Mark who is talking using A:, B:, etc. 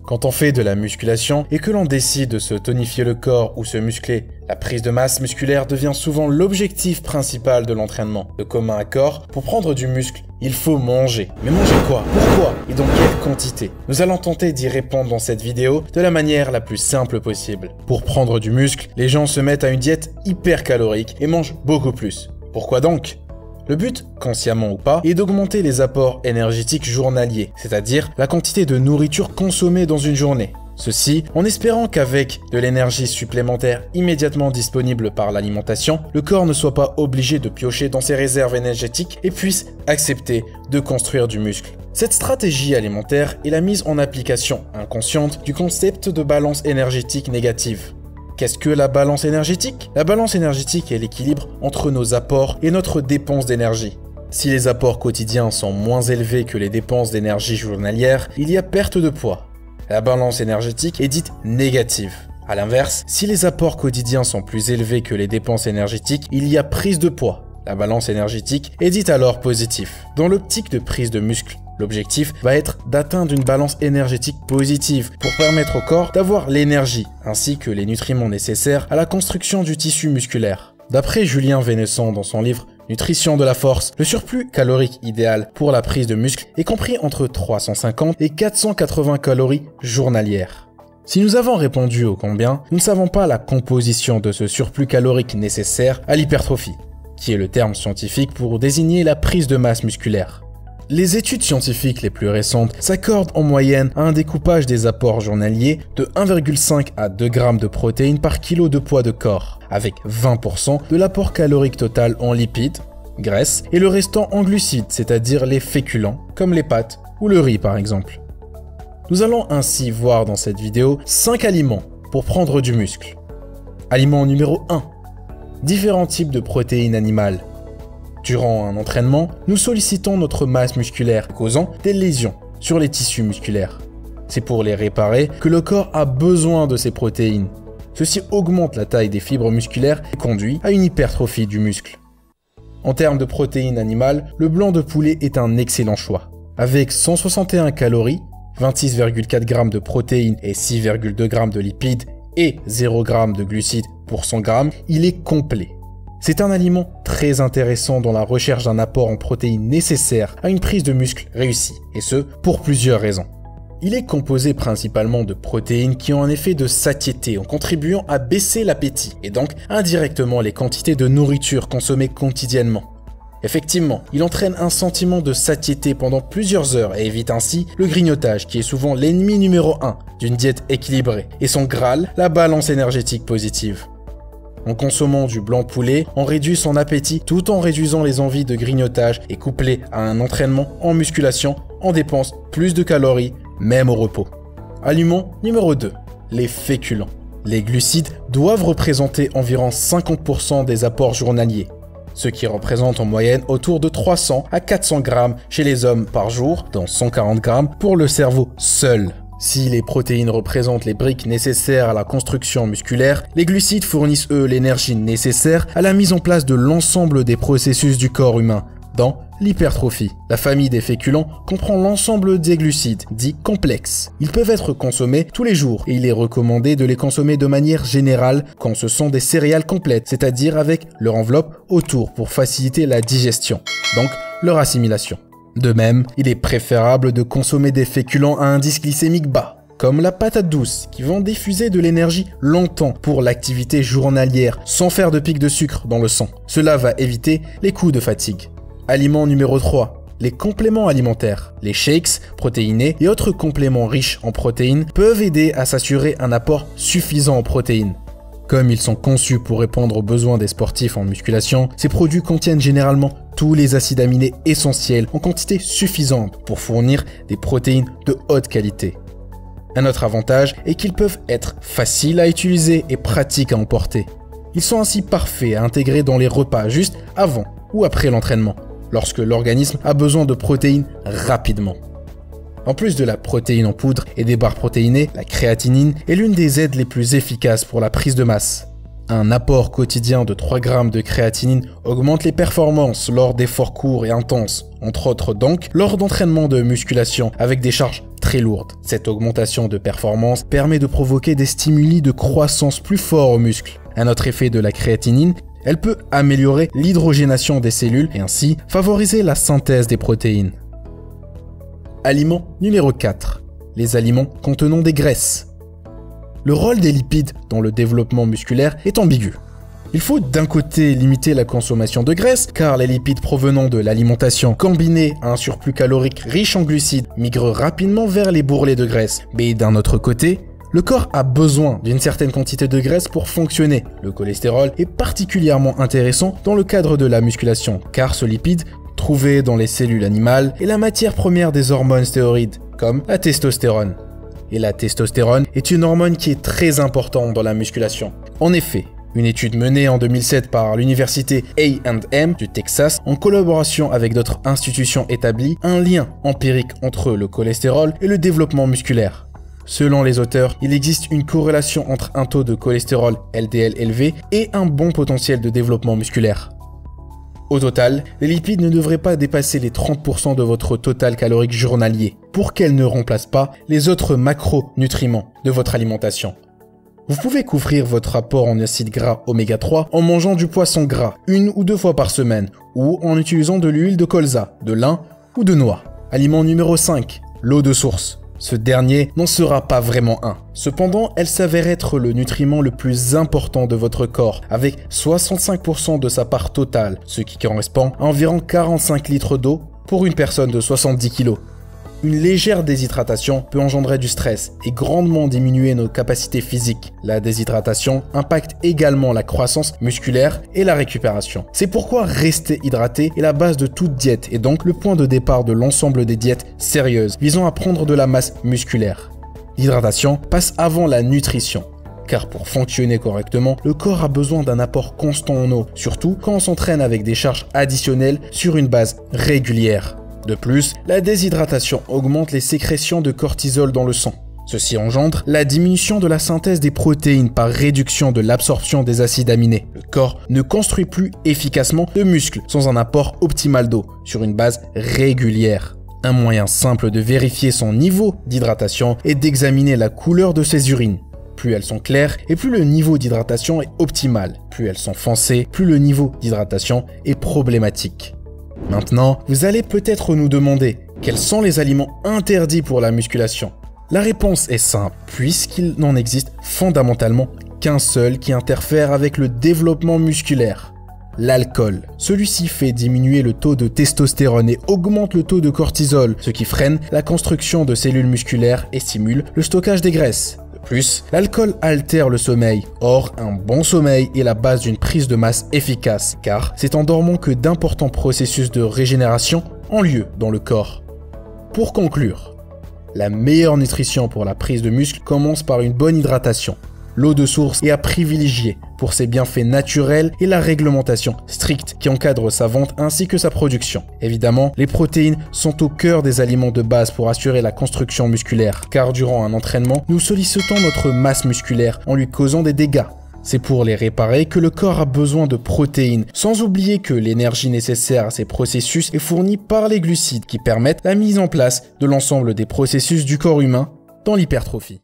A: Quand on fait de la musculation et que l'on décide de se tonifier le corps ou se muscler, la prise de masse musculaire devient souvent l'objectif principal de l'entraînement. De commun accord, pour prendre du muscle, il faut manger. Mais manger quoi? Pourquoi? Et dans quelle quantité? Nous allons tenter d'y répondre dans cette vidéo de la manière la plus simple possible. Pour prendre du muscle, les gens se mettent à une diète hyper calorique et mangent beaucoup plus. Pourquoi donc? Le but, consciemment ou pas, est d'augmenter les apports énergétiques journaliers, c'est-à-dire la quantité de nourriture consommée dans une journée. Ceci en espérant qu'avec de l'énergie supplémentaire immédiatement disponible par l'alimentation, le corps ne soit pas obligé de piocher dans ses réserves énergétiques et puisse accepter de construire du muscle. Cette stratégie alimentaire est la mise en application inconsciente du concept de balance énergétique négative. Qu'est-ce que la balance énergétique? La balance énergétique est l'équilibre entre nos apports et notre dépense d'énergie. Si les apports quotidiens sont moins élevés que les dépenses d'énergie journalières, il y a perte de poids. La balance énergétique est dite négative. A l'inverse, si les apports quotidiens sont plus élevés que les dépenses énergétiques, il y a prise de poids. La balance énergétique est dite alors positive. Dans l'optique de prise de muscle, l'objectif va être d'atteindre une balance énergétique positive pour permettre au corps d'avoir l'énergie ainsi que les nutriments nécessaires à la construction du tissu musculaire. D'après Julien Vénesson dans son livre Nutrition de la force, le surplus calorique idéal pour la prise de muscle est compris entre 350 et 480 calories journalières. Si nous avons répondu au combien, nous ne savons pas la composition de ce surplus calorique nécessaire à l'hypertrophie, qui est le terme scientifique pour désigner la prise de masse musculaire. Les études scientifiques les plus récentes s'accordent en moyenne à un découpage des apports journaliers de 1,5 à 2 grammes de protéines par kilo de poids de corps, avec 20% de l'apport calorique total en lipides, graisses, et le restant en glucides, c'est-à-dire les féculents, comme les pâtes ou le riz par exemple. Nous allons ainsi voir dans cette vidéo 5 aliments pour prendre du muscle. Aliment numéro 1. Différents types de protéines animales. Durant un entraînement, nous sollicitons notre masse musculaire, causant des lésions sur les tissus musculaires. C'est pour les réparer que le corps a besoin de ces protéines. Ceci augmente la taille des fibres musculaires et conduit à une hypertrophie du muscle. En termes de protéines animales, le blanc de poulet est un excellent choix. Avec 161 calories, 26,4 g de protéines et 6,2 g de lipides et 0 g de glucides pour 100 g, il est complet. C'est un aliment très intéressant dans la recherche d'un apport en protéines nécessaire à une prise de muscle réussie, et ce, pour plusieurs raisons. Il est composé principalement de protéines qui ont un effet de satiété en contribuant à baisser l'appétit, et donc indirectement les quantités de nourriture consommées quotidiennement. Effectivement, il entraîne un sentiment de satiété pendant plusieurs heures et évite ainsi le grignotage qui est souvent l'ennemi numéro 1 d'une diète équilibrée, et son Graal, la balance énergétique positive. En consommant du blanc poulet, on réduit son appétit tout en réduisant les envies de grignotage et couplé à un entraînement en musculation, on dépense plus de calories, même au repos. Aliment numéro 2, les féculents. Les glucides doivent représenter environ 50% des apports journaliers, ce qui représente en moyenne autour de 300 à 400 grammes chez les hommes par jour, dont 140 grammes pour le cerveau seul. Si les protéines représentent les briques nécessaires à la construction musculaire, les glucides fournissent eux l'énergie nécessaire à la mise en place de l'ensemble des processus du corps humain, dans l'hypertrophie. La famille des féculents comprend l'ensemble des glucides, dits complexes. Ils peuvent être consommés tous les jours et il est recommandé de les consommer de manière générale quand ce sont des céréales complètes, c'est-à-dire avec leur enveloppe autour pour faciliter la digestion, donc leur assimilation. De même, il est préférable de consommer des féculents à indice glycémique bas, comme la patate douce, qui vont diffuser de l'énergie longtemps pour l'activité journalière, sans faire de pic de sucre dans le sang. Cela va éviter les coups de fatigue. Aliment numéro 3. Les compléments alimentaires. Les shakes, protéinés et autres compléments riches en protéines peuvent aider à s'assurer un apport suffisant en protéines. Comme ils sont conçus pour répondre aux besoins des sportifs en musculation, ces produits contiennent généralement tous les acides aminés essentiels en quantité suffisante pour fournir des protéines de haute qualité. Un autre avantage est qu'ils peuvent être faciles à utiliser et pratiques à emporter. Ils sont ainsi parfaits à intégrer dans les repas juste avant ou après l'entraînement, lorsque l'organisme a besoin de protéines rapidement. En plus de la protéine en poudre et des barres protéinées, la créatinine est l'une des aides les plus efficaces pour la prise de masse. Un apport quotidien de 3 grammes de créatinine augmente les performances lors d'efforts courts et intenses, entre autres donc lors d'entraînements de musculation avec des charges très lourde. Cette augmentation de performance permet de provoquer des stimuli de croissance plus forts aux muscles. Un autre effet de la créatinine, elle peut améliorer l'hydrogénation des cellules et ainsi favoriser la synthèse des protéines. Aliment numéro 4. Les aliments contenant des graisses. Le rôle des lipides dans le développement musculaire est ambigu. Il faut d'un côté limiter la consommation de graisse, car les lipides provenant de l'alimentation combinés à un surplus calorique riche en glucides migrent rapidement vers les bourrelets de graisse. Mais d'un autre côté, le corps a besoin d'une certaine quantité de graisse pour fonctionner. Le cholestérol est particulièrement intéressant dans le cadre de la musculation, car ce lipide, trouvé dans les cellules animales, est la matière première des hormones stéroïdes, comme la testostérone. Et la testostérone est une hormone qui est très importante dans la musculation. En effet, une étude menée en 2007 par l'université A&M du Texas, en collaboration avec d'autres institutions, établit un lien empirique entre le cholestérol et le développement musculaire. Selon les auteurs, il existe une corrélation entre un taux de cholestérol LDL élevé et un bon potentiel de développement musculaire. Au total, les lipides ne devraient pas dépasser les 30% de votre total calorique journalier pour qu'elles ne remplacent pas les autres macronutriments de votre alimentation. Vous pouvez couvrir votre apport en acides gras oméga 3 en mangeant du poisson gras 1 ou 2 fois par semaine ou en utilisant de l'huile de colza, de lin ou de noix. Aliment numéro 5, l'eau de source. Ce dernier n'en sera pas vraiment un. Cependant, elle s'avère être le nutriment le plus important de votre corps, avec 65% de sa part totale, ce qui correspond à environ 45 litres d'eau pour une personne de 70 kg. Une légère déshydratation peut engendrer du stress et grandement diminuer nos capacités physiques. La déshydratation impacte également la croissance musculaire et la récupération. C'est pourquoi rester hydraté est la base de toute diète et donc le point de départ de l'ensemble des diètes sérieuses visant à prendre de la masse musculaire. L'hydratation passe avant la nutrition. Car pour fonctionner correctement, le corps a besoin d'un apport constant en eau, surtout quand on s'entraîne avec des charges additionnelles sur une base régulière. De plus, la déshydratation augmente les sécrétions de cortisol dans le sang. Ceci engendre la diminution de la synthèse des protéines par réduction de l'absorption des acides aminés. Le corps ne construit plus efficacement de muscles sans un apport optimal d'eau sur une base régulière. Un moyen simple de vérifier son niveau d'hydratation est d'examiner la couleur de ses urines. Plus elles sont claires et plus le niveau d'hydratation est optimal. Plus elles sont foncées, plus le niveau d'hydratation est problématique. Maintenant, vous allez peut-être nous demander quels sont les aliments interdits pour la musculation. La réponse est simple, puisqu'il n'en existe fondamentalement qu'un seul qui interfère avec le développement musculaire. L'alcool. Celui-ci fait diminuer le taux de testostérone et augmente le taux de cortisol, ce qui freine la construction de cellules musculaires et stimule le stockage des graisses. Plus, l'alcool altère le sommeil. Or, un bon sommeil est la base d'une prise de masse efficace, car c'est en dormant que d'importants processus de régénération ont lieu dans le corps. Pour conclure, la meilleure nutrition pour la prise de muscle commence par une bonne hydratation. L'eau de source est à privilégier pour ses bienfaits naturels et la réglementation stricte qui encadre sa vente ainsi que sa production. Évidemment, les protéines sont au cœur des aliments de base pour assurer la construction musculaire, car durant un entraînement, nous sollicitons notre masse musculaire en lui causant des dégâts. C'est pour les réparer que le corps a besoin de protéines, sans oublier que l'énergie nécessaire à ces processus est fournie par les glucides qui permettent la mise en place de l'ensemble des processus du corps humain dans l'hypertrophie.